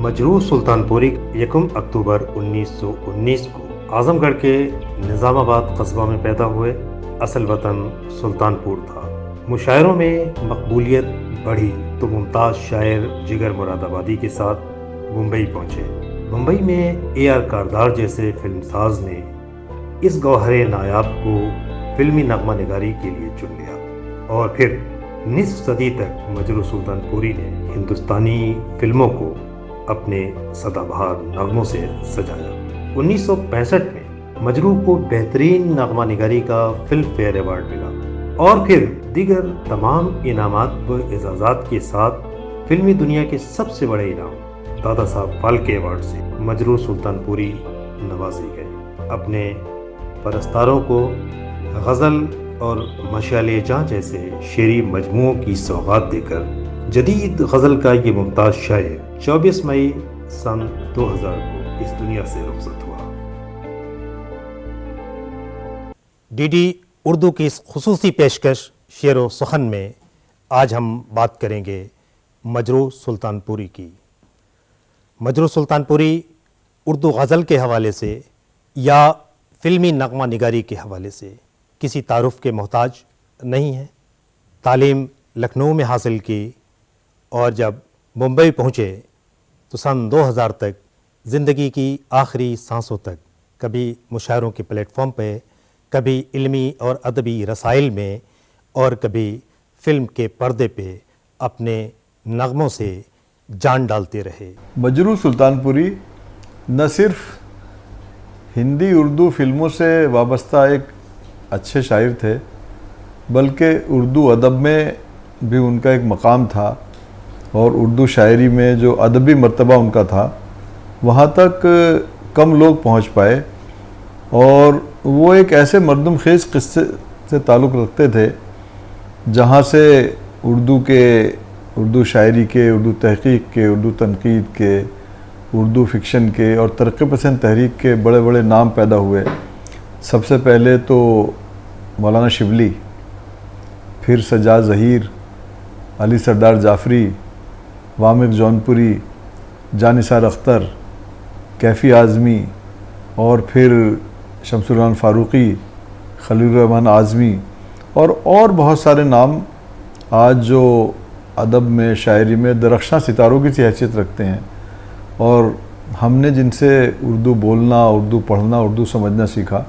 मजरूह सुल्तानपुरी 1 अक्टूबर 1919 को आजमगढ़ के निज़ामाबाद कस्बा में पैदा हुए। असल वतन सुल्तानपुर था। मुशायरों में मकबूलियत बढ़ी तो मुमताज़ शायर जिगर मुरादाबादी के साथ मुंबई पहुंचे। मुंबई में A.R. कारदार जैसे फिल्मसाज ने इस गौहरे नायाब को फिल्मी नगमा निगारी के लिए चुन लिया और फिर निस्फ सदी तक मजरूह सुल्तानपुरी ने हिंदुस्तानी फिल्मों को अपने सदाबहार नगमों से सजाया। 1965 में मजरूह को बेहतरीन नगमा निगारी का फिल्म फेयर अवार्ड मिला और फिर दीगर तमाम इनामात व एजाज़ात के साथ फिल्मी दुनिया के सबसे बड़े इनाम दादा साहब फाल्के अवार्ड से मजरूह सुल्तानपुरी नवाजे गए। अपने परस्तारों को गज़ल और मशाले जहाँ जैसे शेरी मजमुओं की सौगात देकर जदीद गज़ल का ये मुमताज़ शायर 24 मई सन 2000 को इस दुनिया से रुखसत हुआ। डीडी उर्दू की इस खुसूसी पेशकश शेर व सुखन में आज हम बात करेंगे मजरूह सुल्तानपुरी की। मजरूह सुल्तानपुरी उर्दू गज़ल के हवाले से या फिल्मी नगमा निगारी के हवाले से किसी तारुफ के मोहताज नहीं है। तालीम लखनऊ में हासिल की और जब मुंबई पहुँचे तो सन 2000 तक ज़िंदगी की आखिरी सांसों तक कभी मुशायरों के प्लेटफॉर्म पे, कभी इल्मी और अदबी रसाइल में और कभी फिल्म के पर्दे पे अपने नगमों से जान डालते रहे। मजरूह सुल्तानपुरी न सिर्फ हिंदी उर्दू फिल्मों से वाबस्ता एक अच्छे शायर थे, बल्कि उर्दू अदब में भी उनका एक मकाम था और उर्दू शायरी में जो अदबी मर्तबा उनका था वहाँ तक कम लोग पहुँच पाए। और वो एक ऐसे मरदम खेज़ क़िस्से से ताल्लुक़ रखते थे जहाँ से उर्दू शायरी के, उर्दू तहक़ीक़ के, उर्दू तनक़ीद के, उर्दू फ़िक्शन के और तरक्की पसंद तहरीक के बड़े बड़े नाम पैदा हुए। सबसे पहले तो मौलाना शिबली, फिर सज्जाद ज़हीर, अली सरदार जाफ़री, वामिक जौनपुरी, जानिसार अख्तर, कैफ़ी आज़मी और फिर शमसुर रहमान फ़ारूक़ी, खलील रहमान आज़मी और बहुत सारे नाम आज जो अदब में, शायरी में दरख्शां सितारों की सी हैसियत रखते हैं और हमने जिनसे उर्दू बोलना, उर्दू पढ़ना, उर्दू समझना सीखा।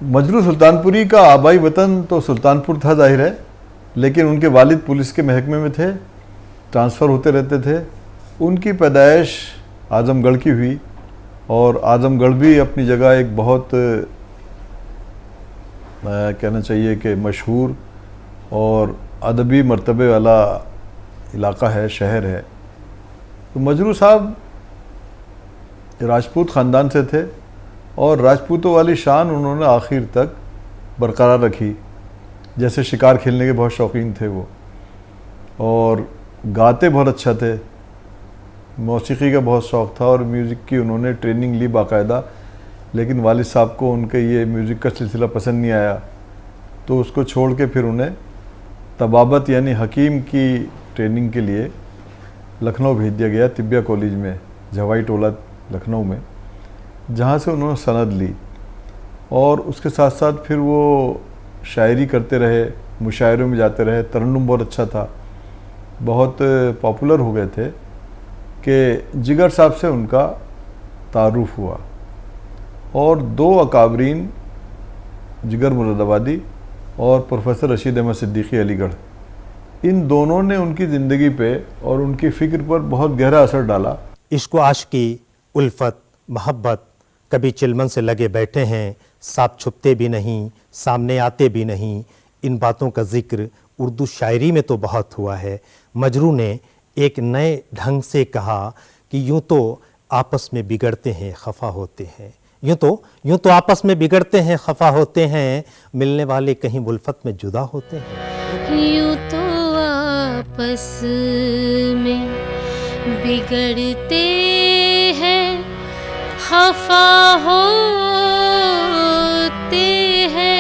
मजरूह सुल्तानपुरी का आबाई वतन तो सुल्तानपुर था ज़ाहिर है, लेकिन उनके वालिद पुलिस के महकमे में थे, ट्रांसफ़र होते रहते थे। उनकी पैदाइश आज़मगढ़ की हुई और आज़मगढ़ भी अपनी जगह एक बहुत कहना चाहिए कि मशहूर और अदबी मर्तबे वाला इलाका है, शहर है। तो मजरूह साहब राजपूत ख़ानदान से थे और राजपूतों वाली शान उन्होंने आखिर तक बरकरार रखी। जैसे शिकार खेलने के बहुत शौकीन थे वो और गाते बहुत अच्छा थे, मौसीकी का बहुत शौक़ था और म्यूज़िक की उन्होंने ट्रेनिंग ली बाकायदा। लेकिन वालिद साहब को उनके ये म्यूज़िक का सिलसिला पसंद नहीं आया तो उसको छोड़ के फिर उन्हें तबाबत यानी हकीम की ट्रेनिंग के लिए लखनऊ भेज दिया गया, तिब्बिया कॉलेज में, जवाई टोला लखनऊ में, जहाँ से उन्होंने सनद ली। और उसके साथ साथ फिर वो शायरी करते रहे, मुशायरों में जाते रहे। तरन्नुम बहुत अच्छा था, बहुत पॉपुलर हो गए थे कि जिगर साहब से उनका तारुफ हुआ। और दो अकाबरीन, जिगर मुरादाबादी और प्रोफेसर रशीद अहमद सिद्दीकी अलीगढ़, इन दोनों ने उनकी ज़िंदगी पे और उनकी फ़िक्र पर बहुत गहरा असर डाला। इश्क व आशिकी, उल्फत, मोहब्बत कभी चिलमन से लगे बैठे हैं, साथ छुपते भी नहीं, सामने आते भी नहीं। इन बातों का जिक्र उर्दू शायरी में तो बहुत हुआ है। मजरूह ने एक नए ढंग से कहा कि यूँ तो आपस में बिगड़ते हैं, खफा होते हैं, यूँ तो आपस में बिगड़ते हैं, खफा होते हैं, मिलने वाले कहीं उल्फत में जुदा होते हैं। यूँ तो आपस में बिगड़ते हैं, खफा होते हैं,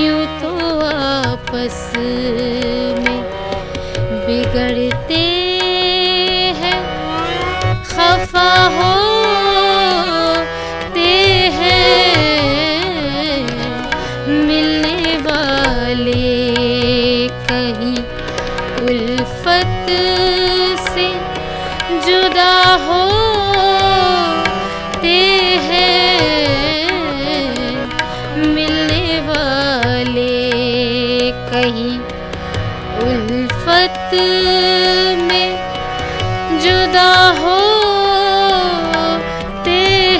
यूँ तो आपस में बिगड़ते उल्फत से जुदा होते हैं मिलने वाले कहीं उल्फत में जुदा होते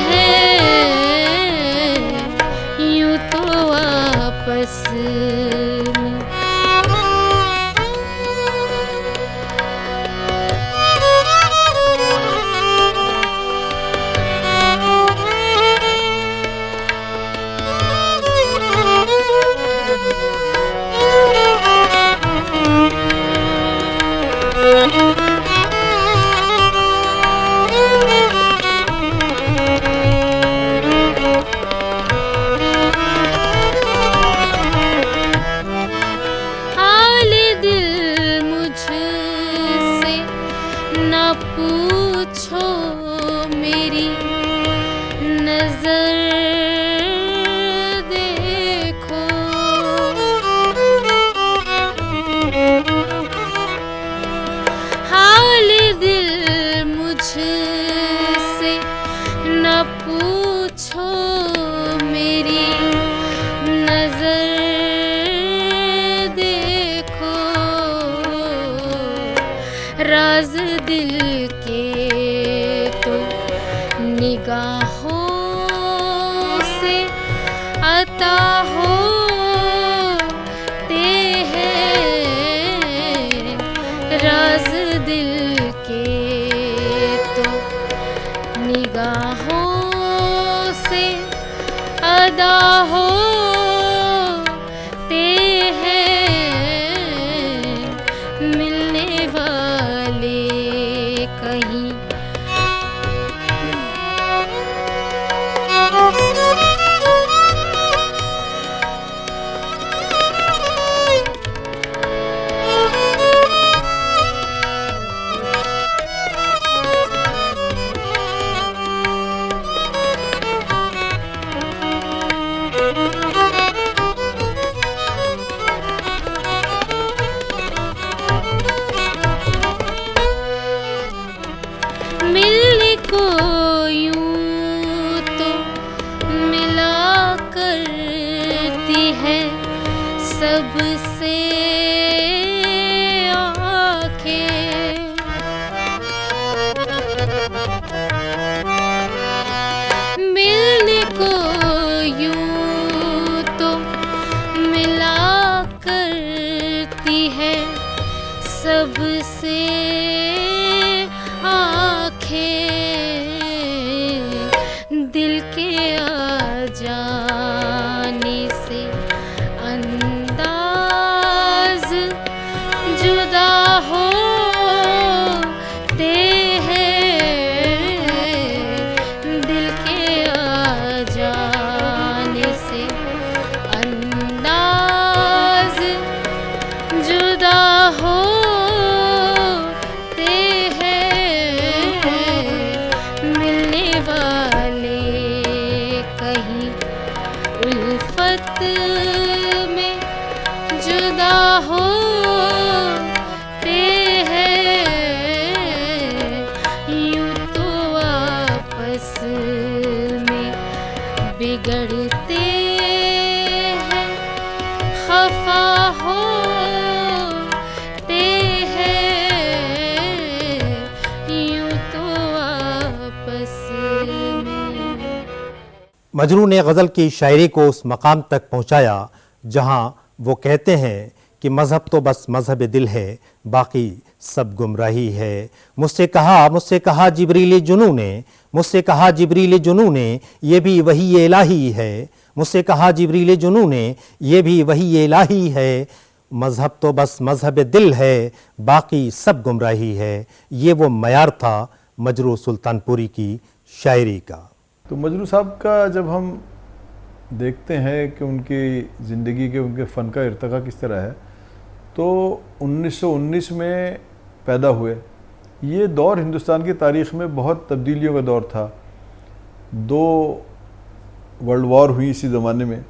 हैं यूं तो आपस में। हाल दिल मुझसे न पूछो मेरी नजर देखो। हाल दिल मुझसे न पूछो मेरी नजर देखो। राज दिल के तो निगाहों से अता होते हैं। राज दिल के तो निगाहों से अदा होते हैं मिलने वाले कहीं मिलने को यूं तो मिला करती है सबसे आँखें। मिलने को यूं तो मिला करती है सबसे दिल के आ जाने से अंदाज जुदा होते हैं। दिल के आ जाने से अंदाज जुदा होते हैं मिलने वाले कहीं उल्फत में जुदा होते हैं यूं तो आपस में बिगड़ते हैं खफा होते हैं यूं तो आपस में। मजनू ने गज़ल की शायरी को उस मकाम तक पहुंचाया जहां वो कहते हैं कि मज़हब तो बस मज़हब दिल है, बाकी सब गुमराही है। मुझसे कहा जिब्रील जुनू ने, मुझसे कहा जिब्रील जुनू ने, ये भी वही इलाही है। मुझसे कहा जिब्रील जुनू ने, ये भी वही इलाही है। मज़हब तो बस मज़हब दिल है, बाकी सब गुमराही है। ये वो मयार था मजरू सुल्तानपुरी की शायरी का। तो मजरू साहब का जब हम देखते हैं कि उनकी ज़िंदगी के, उनके फ़न का इर्तिका किस तरह है, तो 1919 में पैदा हुए। ये दौर हिंदुस्तान की तारीख़ में बहुत तब्दीलियों का दौर था। 2 वर्ल्ड वॉर हुई इसी ज़माने में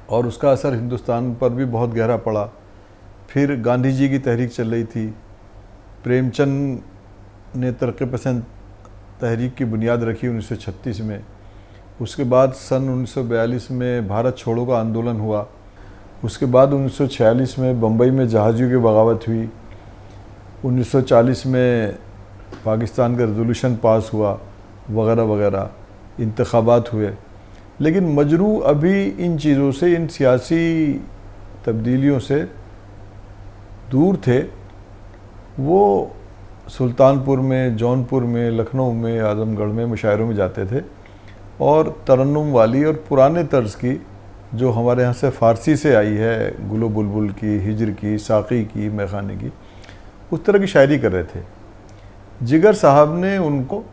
और उसका असर हिंदुस्तान पर भी बहुत गहरा पड़ा। फिर गांधी जी की तहरीक चल रही थी, प्रेमचंद ने तरक्की पसंद तहरीक की बुनियाद रखी 1936 में। उसके बाद सन 1942 में भारत छोड़ो का आंदोलन हुआ। उसके बाद 1946 में बम्बई में जहाजियों की बगावत हुई। 1940 में पाकिस्तान का रेजोल्यूशन पास हुआ वगैरह वगैरह, इंतखाबात हुए। लेकिन मजरू अभी इन चीज़ों से, इन सियासी तब्दीलियों से दूर थे। वो सुल्तानपुर में, जौनपुर में, लखनऊ में, आजमगढ़ में मुशायरों में जाते थे और तरन्नुम वाली और पुराने तर्ज की, जो हमारे यहाँ से फ़ारसी से आई है, गुलो बुलबुल की, हिजर की, साक़ी की, मैखाने की, उस तरह की शायरी कर रहे थे। जिगर साहब ने उनको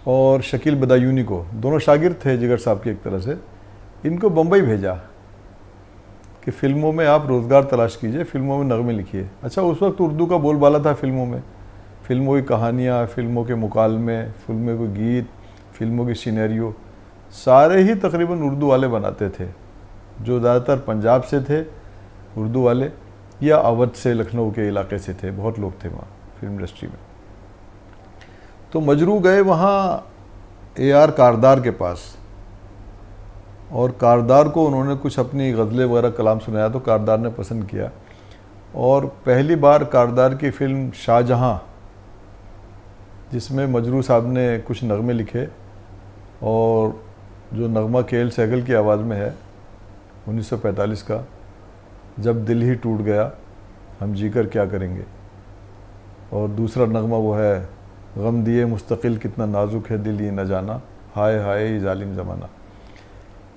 और शकील बदायूनी को, दोनों शागिर्द थे जिगर साहब के एक तरह से, इनको बम्बई भेजा कि फ़िल्मों में आप रोज़गार तलाश कीजिए, फ़िल्मों में नगमे लिखिए। अच्छा, उस वक्त उर्दू का बोलबाला था फ़िल्मों में, फ़िल्मों की कहानियाँ, फ़िल्मों के मुकालमे, फ़िल्मों के गीत, फ़िल्मों की सिनेरियो सारे ही तकरीबन उर्दू वाले बनाते थे, जो ज़्यादातर पंजाब से थे उर्दू वाले, या अवध से, लखनऊ के इलाके से थे। बहुत लोग थे वहाँ फिल्म इंडस्ट्री में। तो मजरू गए वहाँ AR कारदार के पास, और कारदार को उन्होंने कुछ अपनी गज़लें वगैरह कलाम सुनाया तो कारदार ने पसंद किया। और पहली बार कारदार की फ़िल्म शाहजहाँ, जिसमें मजरू साहब ने कुछ नगमे लिखे, और जो नगमा KL सहगल की आवाज़ में है 1945 का, जब दिल ही टूट गया हम जीकर क्या करेंगे, और दूसरा नगमा वो है गम दिए मुस्तकिल कितना नाजुक है दिल ये न जाना, हाय हाय ये जालिम ज़माना।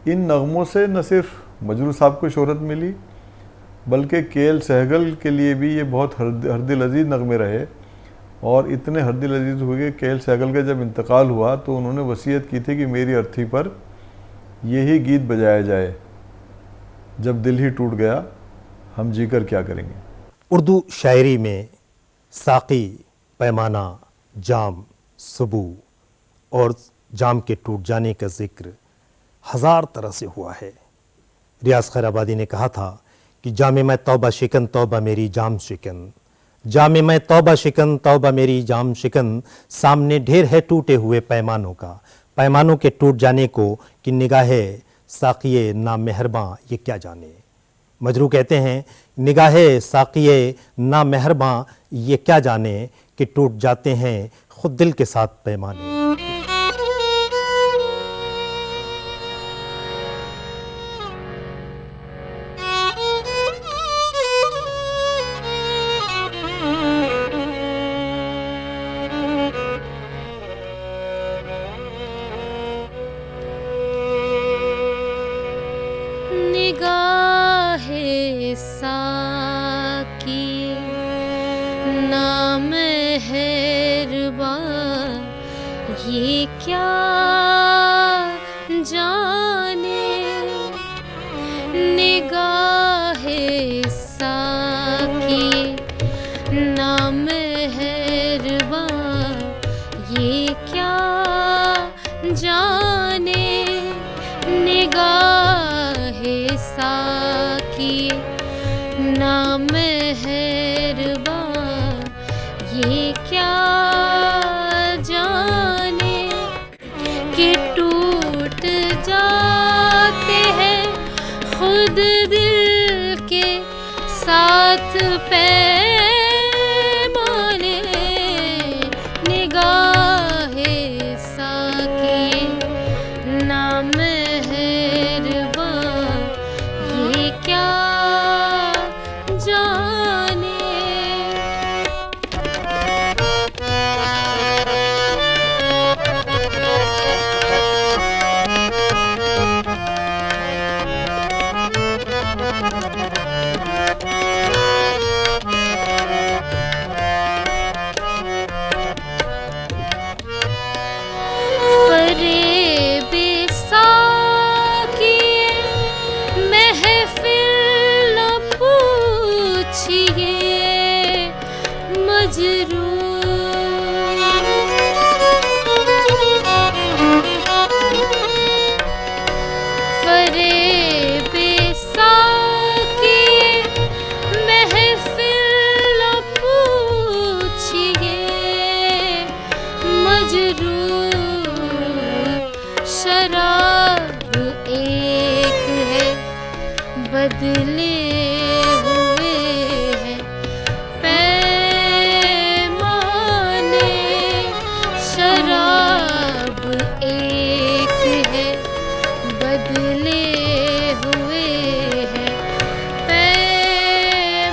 इन नगमों से न सिर्फ मजरू साहब को शोहरत मिली, बल्कि KL सहगल के लिए भी ये बहुत हरदिल अजीज़ नगमे रहे। और इतने हरदिल अजीज़ हुए कि KL सहगल का जब इंतकाल हुआ तो उन्होंने वसीयत की थी कि मेरी अर्थी पर यही गीत बजाया जाए, जब दिल ही टूट गया हम जीकर क्या करेंगे। उर्दू शायरी में साक़ी, पैमाना, जाम, सबू और जाम के टूट जाने का जिक्र हज़ार तरह से हुआ है। रियाज खैराबादी ने कहा था कि जामे मैं तौबा शिकन, तौबा मेरी जाम शिकन, जामे मैं तौबा शिकन, तौबा मेरी जाम शिकन, सामने ढेर है टूटे हुए पैमानों का, पैमानों के टूट जाने को कि निगाहे साक़िए ना मेहरबां ये क्या जाने। मजरू कहते हैं, निगाहे साक़िए ना मेहरबां ये क्या जाने कि टूट जाते हैं खुद दिल के साथ पैमाने। निगाहे साकी ना मेहरबान ये क्या जाने, निगाहे साकी ना मेहरबान ये क्या जाने, निगाहे साकी ना मेहरबान ये क्या जाने, कि टूट जाते हैं खुद दिल के साथ पैमाने, निगाहे साकी ना मेहरबान ये क्या जाने। बदले हुए हैं पैमाने, शराब एक है बदले हुए हैं पैमाने,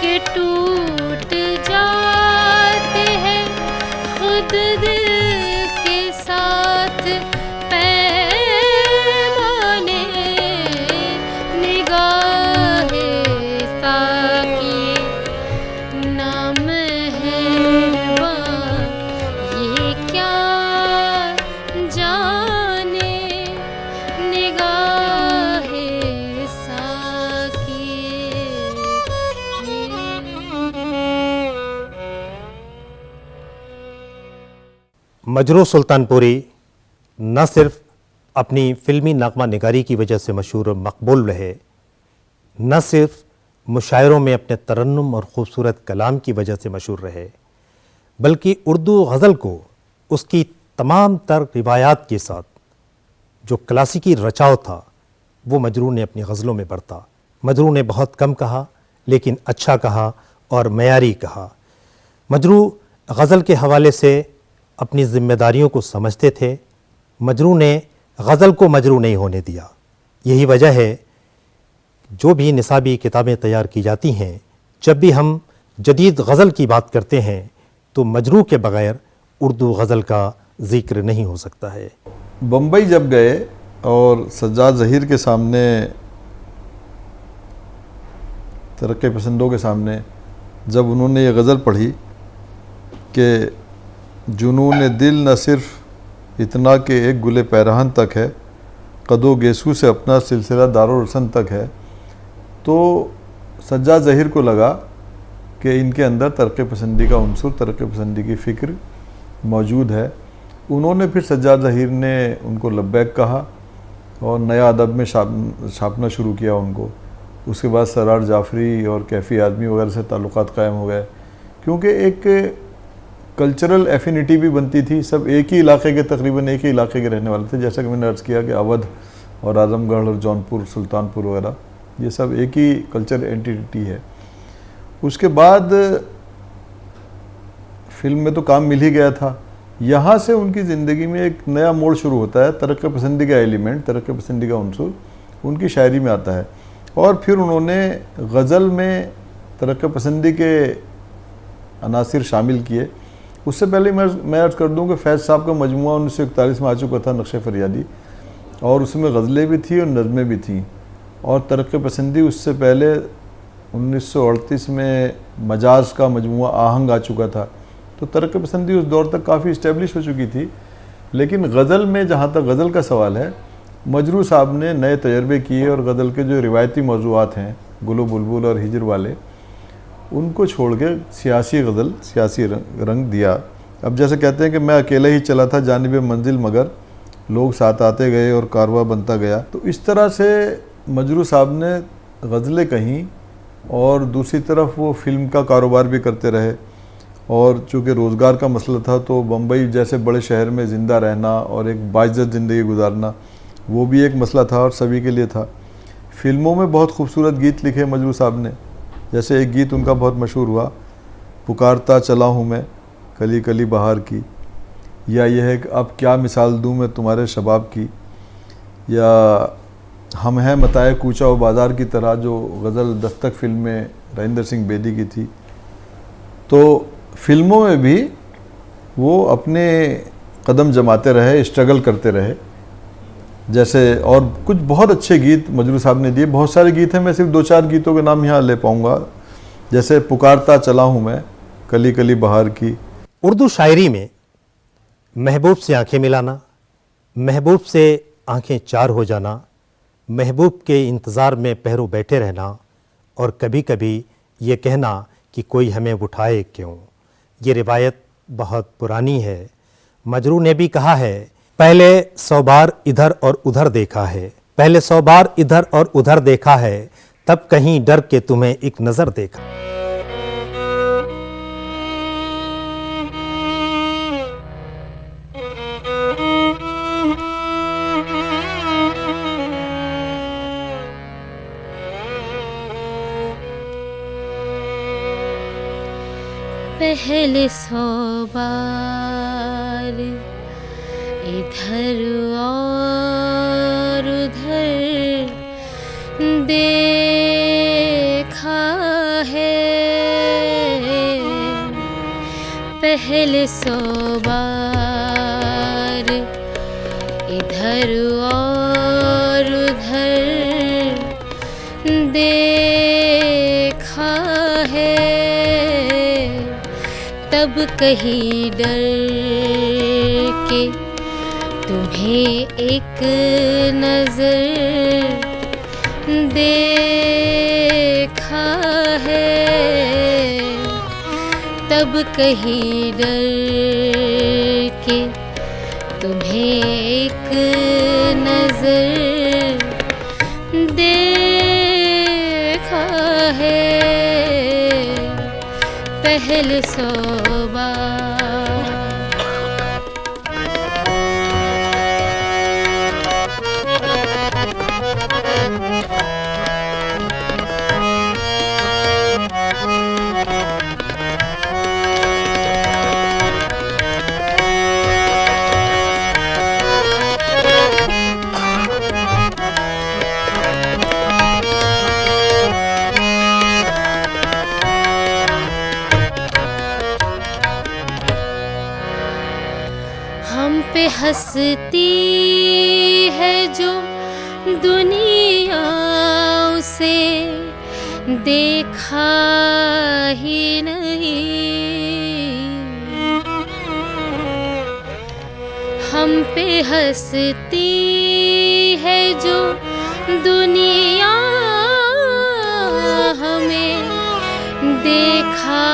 के टूट जाते हैं खुद दिल के साथ पैमाने, निगाहे साकी नाम है ये क्या जाने, निगाहे साकी। मजरू सुल्तानपुरी न सिर्फ अपनी फिल्मी नगमा निगारी की वजह से मशहूर और मकबूल रहे, न सिर्फ मुशायरों में अपने तरन्नुम और ख़ूबसूरत कलाम की वजह से मशहूर रहे, बल्कि उर्दू गज़ल को उसकी तमाम तर रिवायात के साथ जो क्लासिकी रचाव था वो मजरू ने अपनी गज़लों में बरता। मजरू ने बहुत कम कहा लेकिन अच्छा कहा और मयारी कहा। मजरू गज़ल के हवाले से अपनी ज़िम्मेदारियों को समझते थे। मजरू ने गज़ल को मजरू नहीं होने दिया। यही वजह है जो भी निसाबी किताबें तैयार की जाती हैं, जब भी हम जदीद गज़ल की बात करते हैं तो मजरू के बग़ैर उर्दू गज़ल का ज़िक्र नहीं हो सकता है। बम्बई जब गए और सज्जाद ज़हीर के सामने, तरक्की पसंदों के सामने जब उन्होंने ये गज़ल पढ़ी कि जुनून दिल न सिर्फ इतना कि एक गुले पैरहन तक है, कदो गेसू से अपना सिलसिला दारुल रसन तक है, तो सज्जाद ज़हीर को लगा कि इनके अंदर तरक्की पसंदी का उनसुर, तरक्की पसंदी की फ़िक्र मौजूद है। उन्होंने फिर सज्जाद ज़हीर ने उनको लब्बैक कहा और नया अदब में छापना शुरू किया उनको। उसके बाद सरार जाफरी और कैफ़ी आदमी वगैरह से ताल्लुक़ात कायम हो गए, क्योंकि एक कल्चरल एफिनिटी भी बनती थी। सब एक ही इलाके के, तकरीबन एक ही इलाके के रहने वाले थे। जैसा कि मैंने अर्ज़ किया कि अवध और आज़मगढ़ और जौनपुर, सुल्तानपुर वगैरह ये सब एक ही कल्चर एंटिटी है। उसके बाद फिल्म में तो काम मिल ही गया था। यहाँ से उनकी ज़िंदगी में एक नया मोड़ शुरू होता है। तरक्की पसंदी का एलिमेंट, तरक्की पसंदी का उनसुर उनकी शायरी में आता है। और फिर उन्होंने गज़ल में तरक्की पसंदी के अनासिर शामिल किए। उससे पहले मैं अर्ज़ कर दूं कि फैज़ साहब का मजमूआ 1941 में आ चुका था, नक्श फरियादी, और उसमें गज़लें भी थी और नज़में भी थीं। और तरक्की पसंदी उससे पहले 1938 में मजाज का मजमूआ आहंग आ चुका था। तो तरक्की पसंदी उस दौर तक काफ़ी इस्टेब्लिश हो चुकी थी। लेकिन गज़ल में जहाँ तक गज़ल का सवाल है, मजरू साहब ने नए तजर्बे किए और गज़ल के जो रिवायती मौज़ूआत हैं, गुलो बुलबुल और हिजर वाले, उनको छोड़ के सियासी गज़ल, सियासी रंग दिया। अब जैसे कहते हैं कि मैं अकेला ही चला था जानिब मंजिल, मगर लोग साथ आते गए और कारवा बनता गया। तो इस तरह से मजरू साहब ने गज़लें कहीं और दूसरी तरफ वो फिल्म का कारोबार भी करते रहे। और चूँकि रोज़गार का मसला था तो बम्बई जैसे बड़े शहर में ज़िंदा रहना और एक बाइज़्ज़त ज़िंदगी गुजारना वो भी एक मसला था और सभी के लिए था। फिल्मों में बहुत खूबसूरत गीत लिखे मजरू साहब ने। जैसे एक गीत उनका बहुत मशहूर हुआ, पुकारता चला हूँ मैं कली कली बहार की, या यह है कि अब क्या मिसाल दूँ मैं तुम्हारे शबाब की, या हम हैं मताए कूचा व बाज़ार की तरह, जो गज़ल दस्तक फिल्म में राजेंद्र सिंह बेदी की थी। तो फिल्मों में भी वो अपने कदम जमाते रहे, स्ट्रगल करते रहे। जैसे और कुछ बहुत अच्छे गीत मजरू साहब ने दिए। बहुत सारे गीत हैं, मैं सिर्फ 2-4 गीतों के नाम यहाँ ले पाऊँगा। जैसे पुकारता चला हूँ मैं कली कली बहार की। उर्दू शायरी में महबूब से आंखें मिलाना, महबूब से आंखें चार हो जाना, महबूब के इंतज़ार में पहरों बैठे रहना, और कभी कभी ये कहना कि कोई हमें उठाए क्यों, ये रिवायत बहुत पुरानी है। मजरू ने भी कहा है, पहले 100 बार इधर और उधर देखा है, पहले 100 बार इधर और उधर देखा है, तब कहीं डर के तुम्हें एक नज़र देखा। पहले 100 बार इधर और उधर देखा है, पहले 100 बार इधर और उधर देखा है, तब कहीं डर के तुम्हें एक नजर देखा है, तब कहीं डर के तुम्हें एक नजर देखा है, पहले 100 बार। हम पे हंसती है जो दुनिया, उसे देखा ही नहीं। हम पे हंसती है जो दुनिया, हमें देखा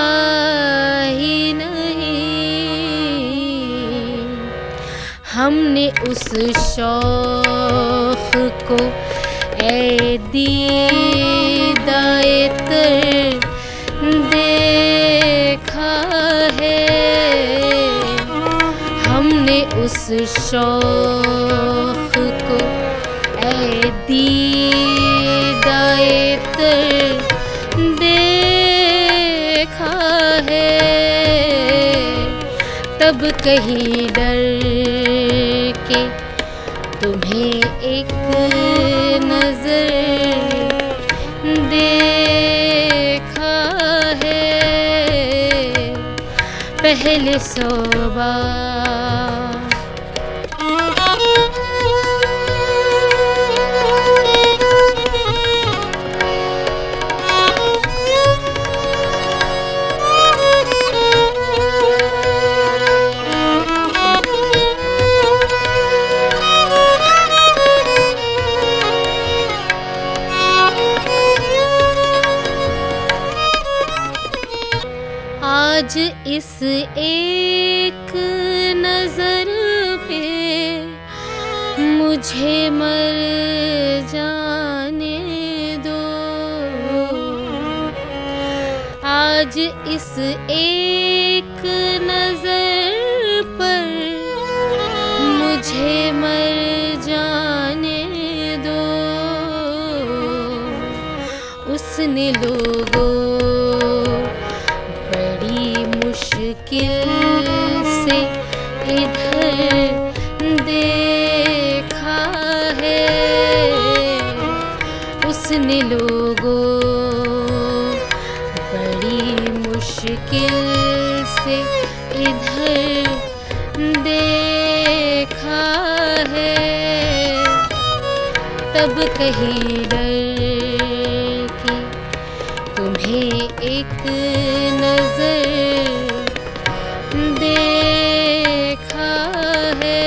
ही नहीं। हमने उस शौक को ऐ दीदाए तर देखा है, हमने उस शौक को ऐ दीदाए तर देखा है, तब कहीं डर के तुम्हें एक नजर देखा है, पहले 100 बार। आज इस एक नजर पे मुझे मर जाने दो, आज इस एक नजर पर मुझे मर जाने दो। उसने लोगों मुश्किल से इधर देखा है, उसने लोगों बड़ी मुश्किल से इधर देखा है, तब कहीं डर के तुम्हें एक नजर देखा है,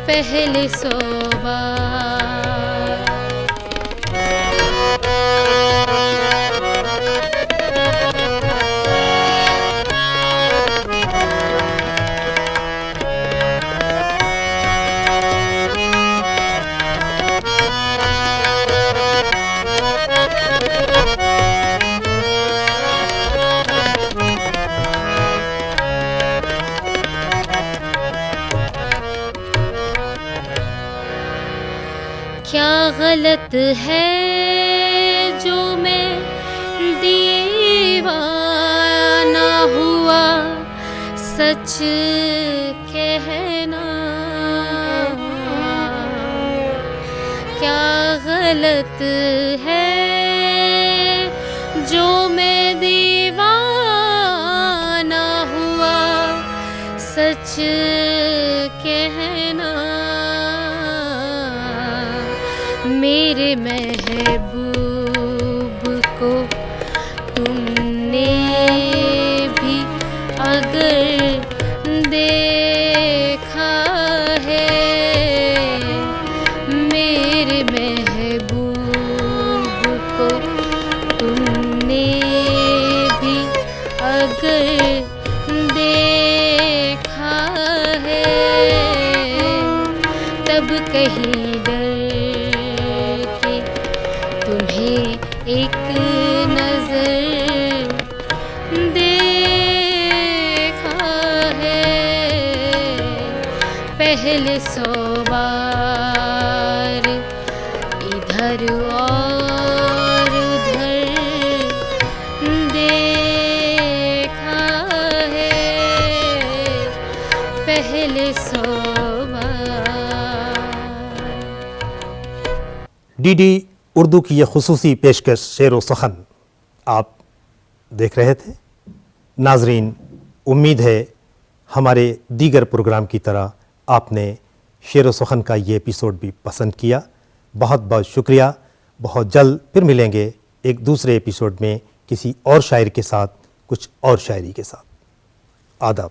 पहले 100 बार। क्या गलत है जो मैं दीवाना हुआ सच कहना, क्या गलत है जो मैं दीवाना हुआ सच कहना। मेरे महबूब को तुमने भी अगर देखा है, मेरे महबूब को तुमने भी अगर देखा है, तब कहीं डर के तुम्हें एक नजर देखा है। पहले 100 बार इधर और उधर देखा है, पहले 100 बार। डीडी उर्दू की यह खुसूसी पेशकश शेर व सुखन आप देख रहे थे। नाजरीन, उम्मीद है हमारे दीगर प्रोग्राम की तरह आपने शेर व सुखन का ये एपिसोड भी पसंद किया। बहुत बहुत शुक्रिया। बहुत जल्द फिर मिलेंगे एक दूसरे एपिसोड में किसी और शायर के साथ, कुछ और शायरी के साथ। आदाब।